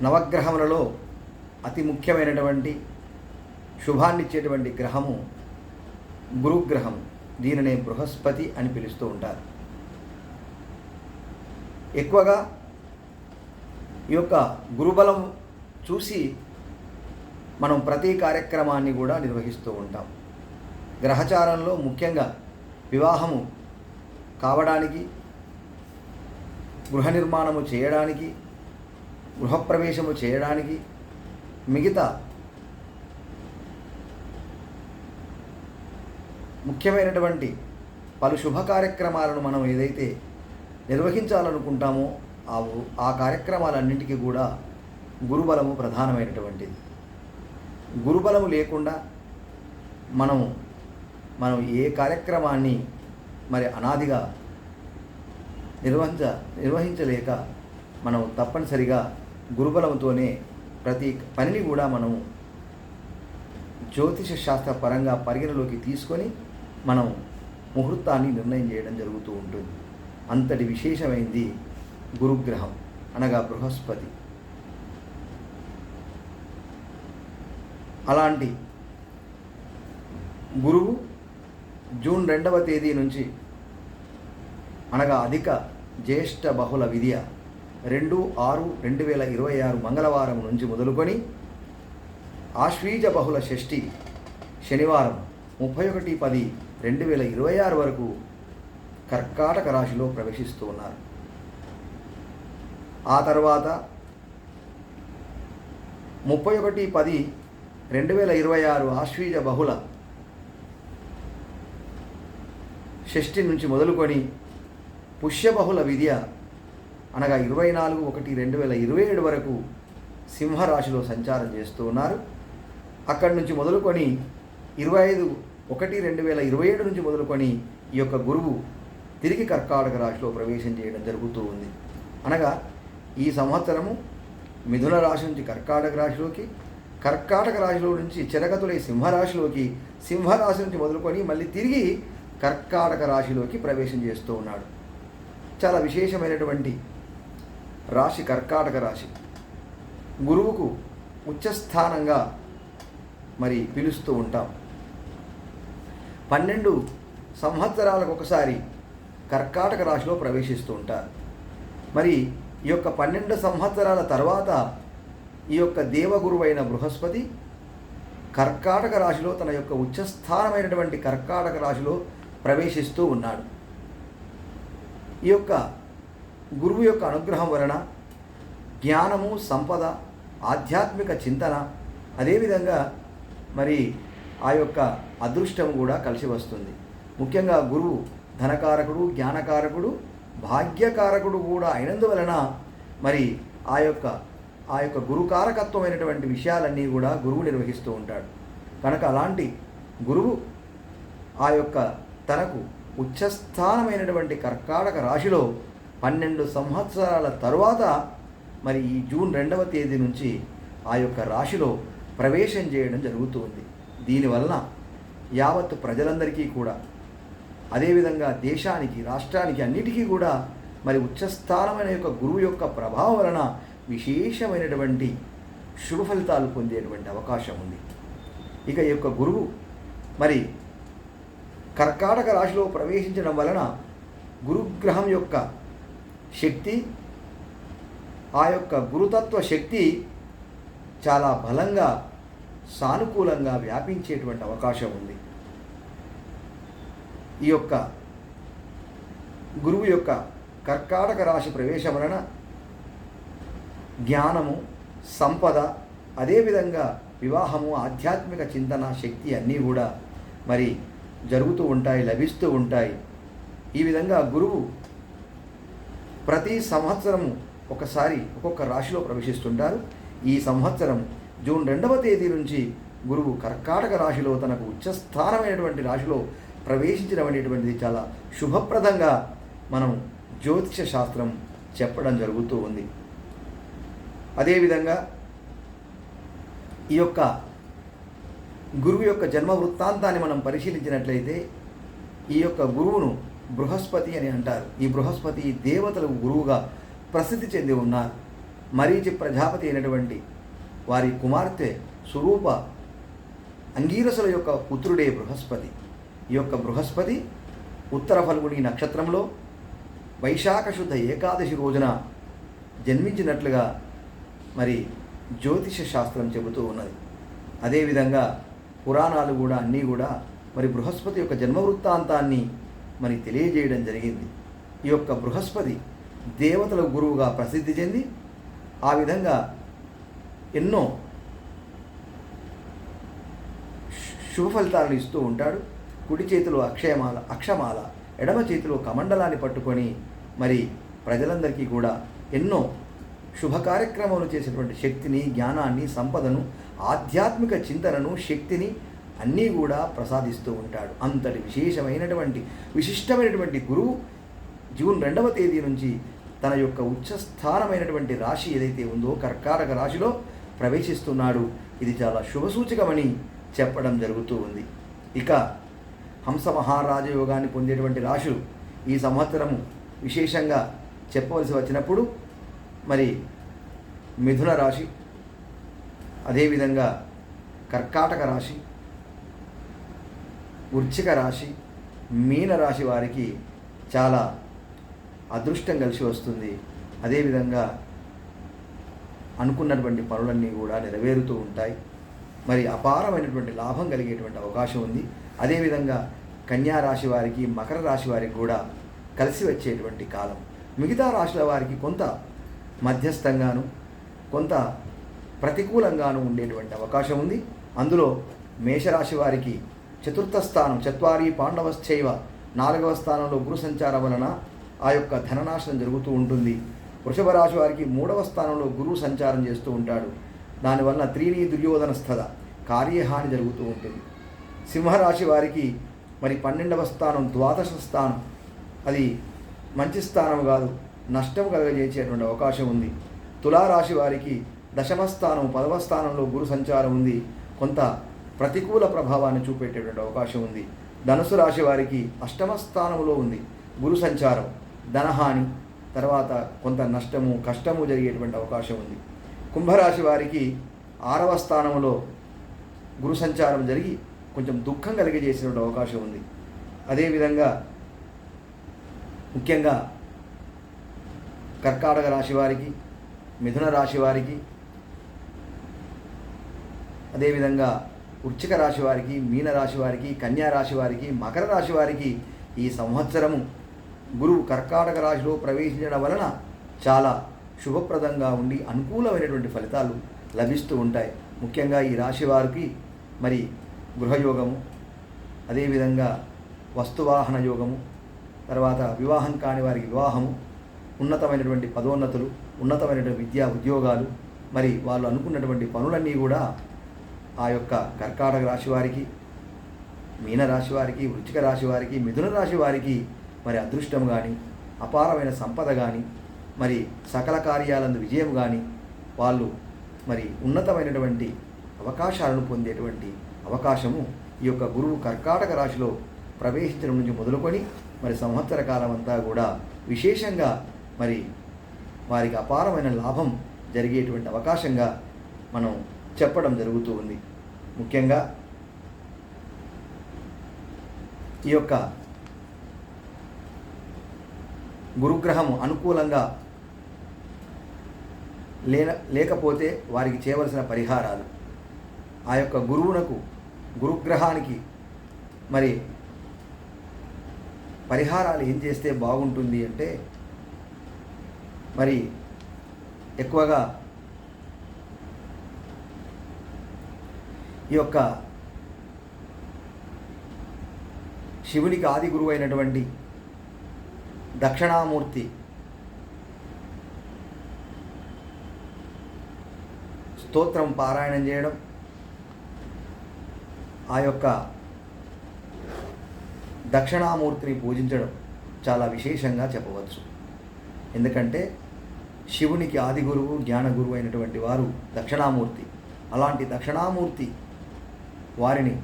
నవగ్రహములలో అతి ముఖ్యమైనటువంటి శుభాన్నిచ్చేటువంటి గ్రహము గురుగ్రహం. దీనినే బృహస్పతి అని పిలుస్తూ ఉంటారు. ఎక్కువగా ఈ యొక్క గురుబలం చూసి మనం ప్రతి కార్యక్రమాన్ని కూడా నిర్వహిస్తూ ఉంటాం. గ్రహచారంలో ముఖ్యంగా వివాహము కావడానికి, గృహ నిర్మాణము చేయడానికి, గృహప్రవేశము చేయడానికి, మిగతా ముఖ్యమైనటువంటి పలు శుభ కార్యక్రమాలను మనం ఏదైతే నిర్వహించాలనుకుంటామో ఆ కార్యక్రమాలన్నింటికీ కూడా గురుబలము ప్రధానమైనటువంటిది. గురుబలము లేకుండా మనం ఏ కార్యక్రమాన్ని మరి అనాదిగా నిర్వహించలేక మనం తప్పనిసరిగా గురుబలంతోనే ప్రతి పనిని కూడా మనం జ్యోతిష శాస్త్ర పరంగా పరిగణలోకి తీసుకొని మనం ముహూర్తాన్ని నిర్ణయం చేయడం జరుగుతూ ఉంటుంది. అంతటి విశేషమైంది గురుగ్రహం అనగా బృహస్పతి. అలాంటి గురువు జూన్ 2వ తేదీ నుంచి అనగా అధిక జ్యేష్ఠ బహుళ విద్య 2/6/2026 మంగళవారం నుంచి మొదలుకొని ఆశ్వీజ బహుళ షష్ఠి శనివారం 31/10/2026 వరకు కర్కాటక రాశిలో ప్రవేశిస్తూ ఉన్నారు. ఆ తర్వాత 31/10/2026 ఆశ్వీజ బహుళ షష్ఠి నుంచి మొదలుకొని పుష్యబహుళ విద్య అనగా 24/1/2027 వరకు సింహరాశిలో సంచారం చేస్తూ ఉన్నారు. అక్కడి నుంచి మొదలుకొని 25/1/2027 నుంచి మొదలుకొని ఈ యొక్క గురువు తిరిగి కర్కాటక రాశిలో ప్రవేశం చేయడం జరుగుతూ ఉంది. అనగా ఈ సంవత్సరము మిథున రాశి నుంచి కర్కాటక రాశిలోకి, కర్కాటక రాశిలో నుంచి చిరగతులై సింహరాశిలోకి, సింహరాశి నుంచి మొదలుకొని మళ్ళీ తిరిగి కర్కాటక రాశిలోకి ప్రవేశం చేస్తూ ఉన్నాడు. చాలా విశేషమైనటువంటి రాశి కర్కాటక రాశి. గురువుకు ఉచ్చస్థానంగా మరి పిలుస్తూ ఉంటాం. 12 సంవత్సరాలకు ఒకసారి కర్కాటక రాశిలో ప్రవేశిస్తూ ఉంటారు. మరి ఈ యొక్క 12 సంవత్సరాల తర్వాత ఈ యొక్క దేవగురువైన బృహస్పతి కర్కాటక రాశిలో తన యొక్క ఉచ్చస్థానమైనటువంటి కర్కాటక రాశిలో ప్రవేశిస్తూ ఉన్నాడు. ఈ యొక్క గురువు యొక్క అనుగ్రహం వలన జ్ఞానము, సంపద, ఆధ్యాత్మిక చింతన, అదేవిధంగా మరి ఆ యొక్క అదృష్టం కూడా కలిసి వస్తుంది. ముఖ్యంగా గురువు ధనకారకుడు, జ్ఞానకారకుడు, భాగ్యకారకుడు కూడా అయినందువలన మరి ఆ యొక్క గురుకారకత్వమైనటువంటి విషయాలన్నీ కూడా గురువు నిర్వహిస్తూ ఉంటాడు. కనుక అలాంటి గురువు ఆ యొక్క తనకు ఉచ్చస్థానమైనటువంటి కర్కాటక రాశిలో 12 సంవత్సరాల తరువాత మరి ఈ జూన్ 2వ తేదీ నుంచి ఆ యొక్క రాశిలో ప్రవేశం చేయడం జరుగుతుంది. దీనివలన యావత్ ప్రజలందరికీ కూడా, అదేవిధంగా దేశానికి, రాష్ట్రానికి అన్నిటికీ కూడా మరి ఉచ్చస్థానమైన యొక్క గురువు యొక్క ప్రభావం వలన విశేషమైనటువంటి శుభ ఫలితాలు పొందేటువంటి అవకాశం ఉంది. ఇక ఈ యొక్క గురువు మరి కర్కాటక రాశిలో ప్రవేశించడం వలన గురుగ్రహం యొక్క శక్తి, ఆ యొక్క గురుతత్వ శక్తి చాలా బలంగా, సానుకూలంగా వ్యాపించేటువంటి అవకాశం ఉంది. ఈ యొక్క గురువు యొక్క కర్కాటక రాశి ప్రవేశం వలన జ్ఞానము, సంపద, అదేవిధంగా వివాహము, ఆధ్యాత్మిక చింతన, శక్తి అన్నీ కూడా మరి జరుగుతూ ఉంటాయి, లభిస్తూ ఉంటాయి. ఈ విధంగా గురువు ప్రతి సంవత్సరము ఒకసారి ఒక్కొక్క రాశిలో ప్రవేశిస్తుంటారు. ఈ సంవత్సరం జూన్ 2వ తేదీ నుంచి గురువు కర్కాటక రాశిలో తనకు ఉచ్చస్థానమైనటువంటి రాశిలో ప్రవేశించడం అనేటువంటిది చాలా శుభప్రదంగా మనం జ్యోతిష శాస్త్రం చెప్పడం జరుగుతూ ఉంది. అదేవిధంగా ఈ యొక్క గురువు యొక్క జన్మ వృత్తాంతాన్ని మనం పరిశీలించినట్లయితే ఈ యొక్క గురువును బృహస్పతి అని అంటారు. ఈ బృహస్పతి దేవతలకు గురువుగా ప్రసిద్ధి చెంది ఉన్నారు. మరీచి ప్రజాపతి అయినటువంటి వారి కుమార్తె స్వరూప అంగీరసుల యొక్క పుత్రుడే బృహస్పతి. ఈ యొక్క బృహస్పతి ఉత్తర ఫల్గుని నక్షత్రంలో వైశాఖ శుద్ధ ఏకాదశి రోజున జన్మించినట్లుగా మరి జ్యోతిష శాస్త్రం చెబుతూ ఉన్నది. అదేవిధంగా పురాణాలు కూడా అన్నీ కూడా మరి బృహస్పతి యొక్క జన్మ వృత్తాంతాన్ని మరి తెలియజేయడం జరిగింది. ఈ యొక్క బృహస్పతి దేవతల గురువుగా ప్రసిద్ధి చెంది ఆ విధంగా ఎన్నో శుభ ఫలితాలను ఇస్తూ ఉంటాడు. కుడి చేతిలో అక్షమాల, ఎడమ చేతిలో కమండలాన్ని పట్టుకొని మరి ప్రజలందరికీ కూడా ఎన్నో శుభ కార్యక్రమాలు చేసేటువంటి శక్తిని, జ్ఞానాన్ని, సంపదను, ఆధ్యాత్మిక చింతనను, శక్తిని అన్నీ కూడా ప్రసాదిస్తూ ఉంటాడు. అంతటి విశిష్టమైనటువంటి గురువు జూన్ 2వ తేదీ నుంచి తన యొక్క ఉచ్చస్థానమైనటువంటి రాశి ఏదైతే ఉందో కర్కాటక రాశిలో ప్రవేశిస్తున్నాడు. ఇది చాలా శుభసూచకమని చెప్పడం జరుగుతూ ఉంది. ఇక హంస మహారాజయోగాన్ని పొందేటువంటి రాశులు ఈ సంవత్సరము విశేషంగా చెప్పవలసి వచ్చినప్పుడు మరి మిథున రాశి, అదేవిధంగా కర్కాటక రాశి, వృశ్చిక రాశి, మీన రాశి వారికి చాలా అదృష్టం కలిసి వస్తుంది. అదేవిధంగా అనుకున్నటువంటి పనులన్నీ కూడా నెరవేరుతూ ఉంటాయి. మరి అపారమైనటువంటి లాభం కలిగేటువంటి అవకాశం ఉంది. అదేవిధంగా కన్యా రాశి వారికి, మకర రాశి వారికి కూడా కలిసి వచ్చేటువంటి కాలం. మిగతా రాశుల వారికి కొంత మధ్యస్థంగాను, కొంత ప్రతికూలంగాను ఉండేటువంటి అవకాశం ఉంది. అందులో మేషరాశి వారికి చతుర్థ స్థానం, చత్వారి పాండవశ్చైవ, 4వ స్థానంలో గురు సంచారం వలన ఆ యొక్క ధననాశనం జరుగుతూ ఉంటుంది. వృషభ రాశి వారికి 3వ స్థానంలో గురువు సంచారం చేస్తూ ఉంటాడు. దానివల్ల త్రీణి దుర్యోధన స్థద కార్యహాని జరుగుతూ ఉంటుంది. సింహరాశి వారికి మరి 12వ స్థానం, ద్వాదశ స్థానం, అది మంచి స్థానం కాదు, నష్టం కలగజేసేటువంటి అవకాశం ఉంది. తులారాశి వారికి 10వ స్థానం, 10వ స్థానంలో గురు సంచారం ఉంది, కొంత ప్రతికూల ప్రభావాన్ని చూపేటటువంటి అవకాశం ఉంది. ధనుసు రాశి వారికి 8వ స్థానంలో ఉంది గురు సంచారం, ధనహాని, తర్వాత కొంత నష్టము, కష్టము జరిగేటువంటి అవకాశం ఉంది. కుంభరాశి వారికి 6వ స్థానంలో గురు సంచారం జరిగి కొంచెం దుఃఖం కలిగజేసేటువంటి అవకాశం ఉంది. అదేవిధంగా ముఖ్యంగా కర్కాటక రాశి వారికి, మిథున రాశి వారికి, అదేవిధంగా వృశ్చిక రాశి వారికి, మీన రాశి వారికి, కన్యా రాశి వారికి, మకర రాశి వారికి ఈ సంవత్సరము గురువు కర్కాటక రాశిలో ప్రవేశించడం వలన చాలా శుభప్రదంగా ఉండి అనుకూలమైనటువంటి ఫలితాలు లభిస్తూ ఉంటాయి. ముఖ్యంగా ఈ రాశి వారికి మరి గృహయోగము, అదేవిధంగా వస్తువాహన యోగము, తర్వాత వివాహం కాని వారికి వివాహము, ఉన్నతమైనటువంటి పదోన్నతులు, ఉన్నతమైనటువంటి విద్యా ఉద్యోగాలు, మరి వాళ్ళు అనుకున్నటువంటి పనులన్నీ కూడా ఆ యొక్క కర్కాటక రాశి వారికి, మీనరాశి వారికి, వృశ్చిక రాశి వారికి, మిథున రాశి వారికి మరి అదృష్టం కానీ, అపారమైన సంపద కానీ, మరి సకల కార్యాలందు విజయం కానీ, వాళ్ళు మరి ఉన్నతమైనటువంటి అవకాశాలను పొందేటువంటి అవకాశము ఈ యొక్క గురువు కర్కాటక రాశిలో ప్రవేశించడం నుంచి మొదలుకొని మరి సంవత్సర కాలం అంతా కూడా విశేషంగా మరి వారికి అపారమైన లాభం జరిగేటువంటి అవకాశంగా మనం చెప్పడం జరుగుతూ ఉంది. ముఖ్యంగా ఈ యొక్క గురుగ్రహము అనుకూలంగా లేకపోతే వారికి చేయవలసిన పరిహారాలు, ఆ యొక్క గురుగ్రహానికి మరి పరిహారాలు ఏం చేస్తే బాగుంటుంది అంటే, మరి ఎక్కువగా ఈ యొక్క శివునికి ఆది గురువు అయినటువంటి దక్షిణామూర్తి స్తోత్రం పారాయణం చేయడం, ఆ యొక్క దక్షిణామూర్తిని పూజించడం చాలా విశేషంగా చెప్పవచ్చు. ఎందుకంటే శివునికి ఆది గురువు, జ్ఞాన గురువు అయినటువంటి వారు దక్షిణామూర్తి. అలాంటి దక్షిణామూర్తి వారిని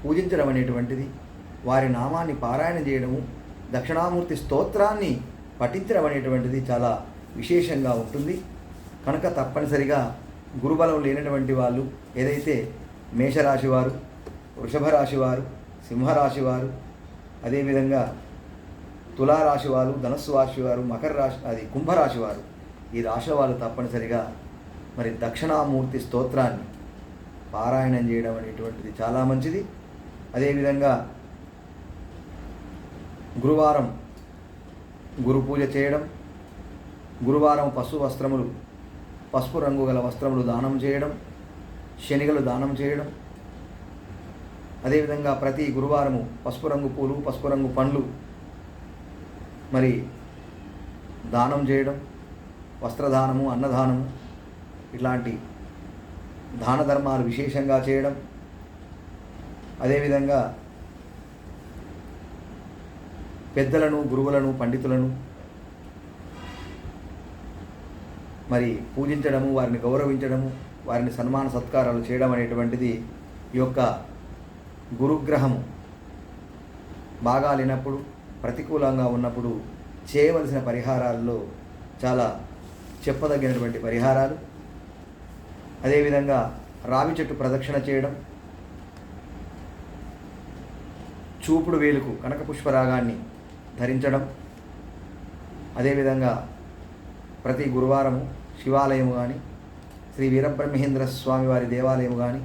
పూజించడం అనేటువంటిది, వారి నామాన్ని పారాయణ చేయడము, దక్షిణామూర్తి స్తోత్రాన్ని పఠించడం అనేటువంటిది చాలా విశేషంగా ఉంటుంది. కనుక తప్పనిసరిగా గురుబలం లేనటువంటి వాళ్ళు ఏదైతే మేషరాశి వారు, వృషభ రాశి వారు, సింహరాశి వారు, అదేవిధంగా తులారాశి వారు, ధనస్సు రాశి వారు, మకర రాశి కుంభరాశి వారు, ఈ రాశుల వాళ్ళు తప్పనిసరిగా మరి దక్షిణామూర్తి స్తోత్రాన్ని పారాయణం చేయడం అనేటువంటిది చాలా మంచిది. అదేవిధంగా గురువారం గురు పూజ చేయడం, గురువారం పసుపు రంగు గల వస్త్రములు దానం చేయడం, శనిగలు దానం చేయడం, అదేవిధంగా ప్రతి గురువారము పసుపు రంగు పూలు, పసుపు రంగు పండ్లు మరి దానం చేయడం, వస్త్రదానము, అన్నదానము ఇట్లాంటి దాన ధర్మాలు విశేషంగా చేయడం, అదేవిధంగా పెద్దలను, గురువులను, పండితులను మరి పూజించడము, వారిని గౌరవించడము, వారిని సన్మాన సత్కారాలు చేయడం అనేటువంటిది ఈ యొక్క గురుగ్రహము బాగా లేనప్పుడు, ప్రతికూలంగా ఉన్నప్పుడు చేయవలసిన పరిహారాల్లో చాలా చెప్పదగినటువంటి పరిహారాలు. అదేవిధంగా రావి చెట్టు ప్రదక్షిణ చేయడం, చూపుడు వేలుకు కనక పుష్పరాగాన్ని ధరించడం, అదేవిధంగా ప్రతి గురువారము శివాలయము కానీ, శ్రీ వీరబ్రహ్మేంద్ర స్వామి వారి దేవాలయం కానీ,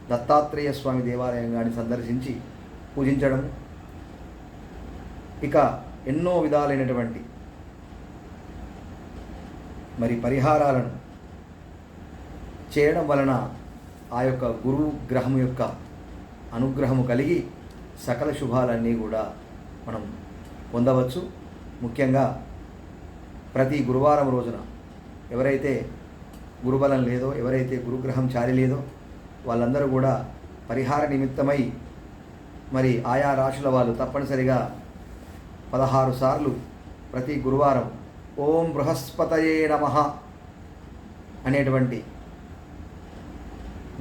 దత్తాత్రేయ స్వామి దేవాలయం కానీ సందర్శించి పూజించడం. ఇక ఎన్నో విధాలైనటువంటి మరి పరిహారాలను చేయడం వలన ఆ యొక్క గురువు గ్రహం యొక్క అనుగ్రహము కలిగి సకల శుభాలన్నీ కూడా మనం పొందవచ్చు. ముఖ్యంగా ప్రతి గురువారం రోజున ఎవరైతే గురుబలం లేదో, ఎవరైతే గురుగ్రహం చారి లేదో వాళ్ళందరూ కూడా పరిహార నిమిత్తమై మరి ఆయా రాశుల వాళ్ళు తప్పనిసరిగా 16 సార్లు ప్రతి గురువారం ఓం బృహస్పతయే నమః అనేటువంటి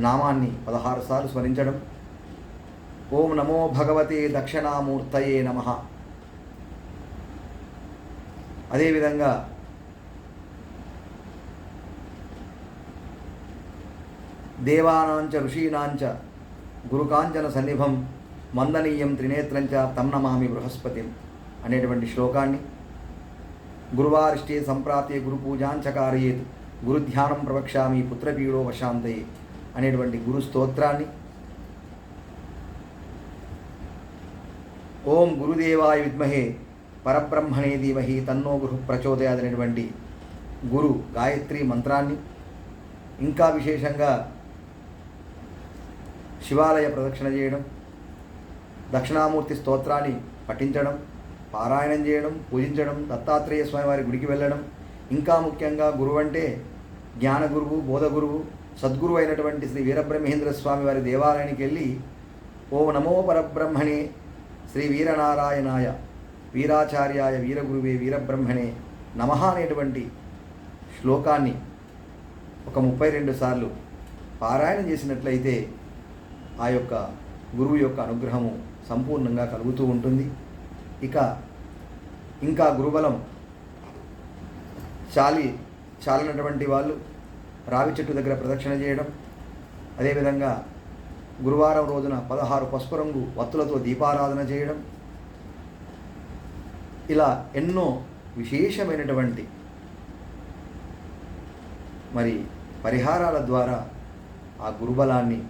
నామాన్ని 16 సార్లు స్మరించడం, ఓం నమో భగవతే దక్షిణామూర్తయే నమః, అదేవిధంగా దేవానాంచ ఋషీనాంచ గురుకాంచన సన్నిభం మందనీయం త్రినేత్రంచ తం నమామి బృహస్పతిం అనేటువంటి శ్లోకాన్ని, గురువారిష్టే సంప్రాప్తే గురు పూజాంచకారయేత్ గురుధ్యానం ప్రవక్ష్యామి పుత్రపీడో వశాంతయే అనేటువంటి గురు స్తోత్రాన్ని, ఓం గురుదేవాయ విద్మహే పరబ్రహ్మణే ధీమహి తన్నో గురు ప్రచోదయాద్ అనేటువంటి గురు గాయత్రి మంత్రాన్ని, ఇంకా విశేషంగా శివాలయ ప్రదక్షిణ చేయడం, దక్షిణామూర్తి స్తోత్రాన్ని పఠించడం, పారాయణం చేయడం, పూజించడం, దత్తాత్రేయ స్వామి వారి గుడికి వెళ్ళడం, ఇంకా ముఖ్యంగా గురువు అంటే జ్ఞాన గురువు, బోధ గురువు, సద్గురువు అయినటువంటి శ్రీ వీరబ్రహ్మేంద్ర స్వామి వారి దేవాలయానికి వెళ్ళి ఓం నమో పరబ్రహ్మణే శ్రీ వీరనారాయణాయ వీరాచార్యాయ వీరగురువే వీరబ్రహ్మణే నమః అనేటువంటి శ్లోకాన్ని ఒక 32 సార్లు పారాయణం చేసినట్లయితే ఆ యొక్క గురువు యొక్క అనుగ్రహము సంపూర్ణంగా కలుగుతూ ఉంటుంది. ఇంకా గురుబలం చాలినటువంటి వాళ్ళు రావి చెట్టు దగ్గర ప్రదక్షిణ చేయడం, అదేవిధంగా గురువారం రోజున 16 పసుపు రంగు వత్తులతో దీపారాధన చేయడం, ఇలా ఎన్నో విశేషమైనటువంటి మరి పరిహారాల ద్వారా ఆ గురుబలాన్ని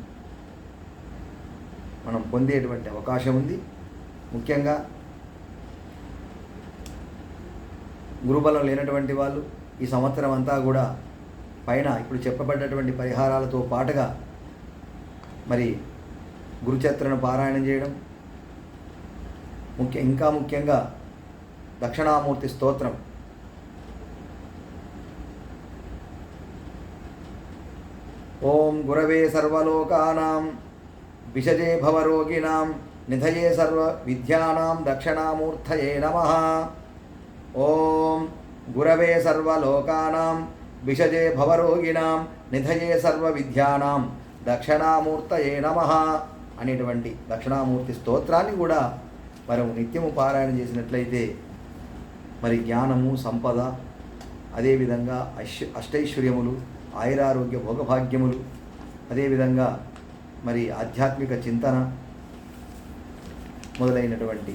మనం పొందేటువంటి అవకాశం ఉంది. ముఖ్యంగా గురుబలం లేనటువంటి వాళ్ళు ఈ సంవత్సరం అంతా కూడా పైన ఇప్పుడు చెప్పబడ్డటువంటి పరిహారాలతో పాటుగా మరి గురుచరిత్రను పారాయణం చేయడం, ఇంకా ముఖ్యంగా దక్షిణామూర్తి స్తోత్రం, ఓం గురవే సర్వలోకానాం విషజే భవరోగిణాం నిధయే సర్వ విద్యానాం దక్షిణామూర్తయే నమః. ఓం గురవే సర్వలోకానాం విషజే భవరోగిణాం నిధయే సర్వ విద్యానాం దక్షిణామూర్తయే నమః అనేటువంటి దక్షిణామూర్తి స్తోత్రాన్ని కూడా మనం నిత్యము పారాయణ చేసినట్లయితే మరి జ్ఞానము, సంపద, అదేవిధంగా అష్టైశ్వర్యములు, ఆయురారోగ్య భోగభాగ్యములు, అదేవిధంగా మరి ఆధ్యాత్మిక చింతన మొదలైనటువంటి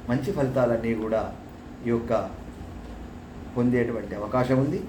మంచి ఫలితాలన్నీ కూడా ఈ యొక్క పొందేటువంటి అవకాశం ఉంది.